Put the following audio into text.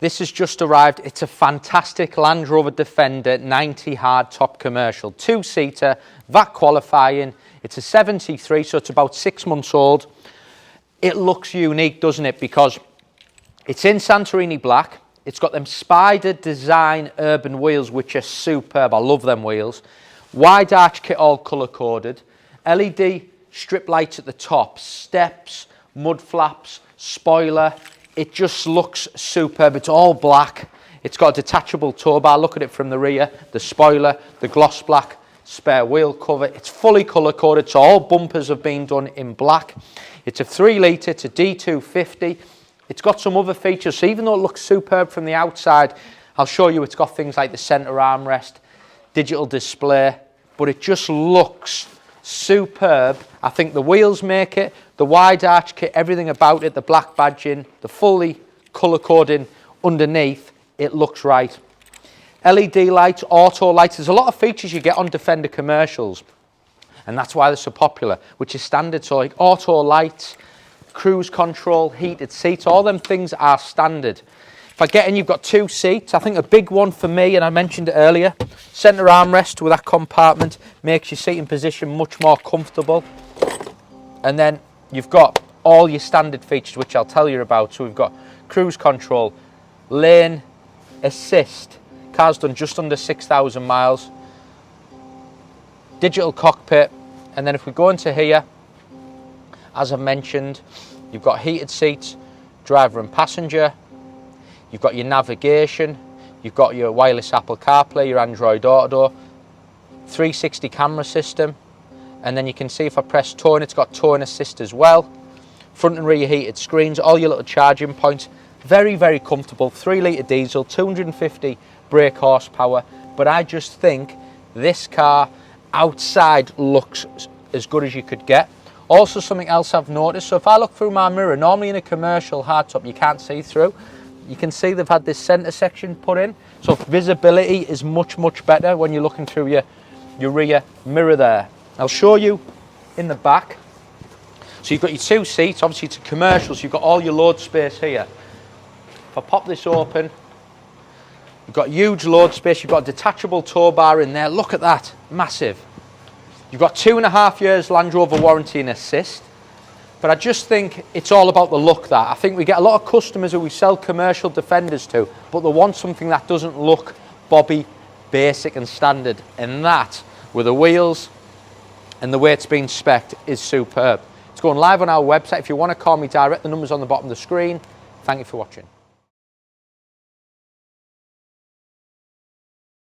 This has just arrived. It's a fantastic Land Rover Defender 90 hardtop commercial. Two-seater, VAT qualifying. It's a 73, so it's about 6 months old. It looks unique, doesn't it? Because it's in Santorini Black. It's got them Spider Design urban wheels, which are superb. I love them wheels. Wide arch kit, all colour-coded. LED strip lights at the top. Steps, mud flaps, spoiler. It just looks superb. It's all black. It's got a detachable towbar. Look at it from the rear. The spoiler, the gloss black spare wheel cover. It's fully colour-coded, so all bumpers have been done in black. It's a 3 litre, it's a D250. It's got some other features, so even though it looks superb from the outside, I'll show you it's got things like the centre armrest, digital display, but it just looks superb. I think the wheels make it, the wide arch kit, everything about it, the black badging, the fully colour coding underneath, it looks right. LED lights, auto lights, there's a lot of features you get on Defender commercials, and that's why they're so popular, which is standard. So like auto lights, cruise control, heated seats, all them things are standard. If I get in, you've got 2 seats. I think a big one for me, and I mentioned it earlier, centre armrest with that compartment makes your seating position much more comfortable. And then you've got all your standard features, which I'll tell you about. So we've got cruise control, lane assist, car's done just under 6,000 miles, digital cockpit, and then if we go into here, as I mentioned, you've got heated seats, driver and passenger. You've got your navigation, you've got your wireless Apple CarPlay, your Android Auto, 360 camera system, and then you can see if I press towing, it's got towing assist as well. Front and rear heated screens, all your little charging points. Very, very comfortable. 3 litre diesel, 250 brake horsepower, but I just think this car outside looks as good as you could get. Also, something else I've noticed, so if I look through my mirror, normally in a commercial hardtop you can't see through. You can see they've had this centre section put in, so visibility is much, much better when you're looking through your rear mirror there. I'll show you in the back. So you've got your 2 seats, obviously it's a commercial, so you've got all your load space here. If I pop this open, you've got huge load space, you've got a detachable towbar in there, look at that, massive. You've got 2.5 years Land Rover warranty and assist. But I just think it's all about the look that. I think we get a lot of customers who we sell commercial Defenders to, but they want something that doesn't look bobby, basic and standard. And that, with the wheels and the way it's been spec'd, is superb. It's going live on our website. If you want to call me direct, the number's on the bottom of the screen. Thank you for watching.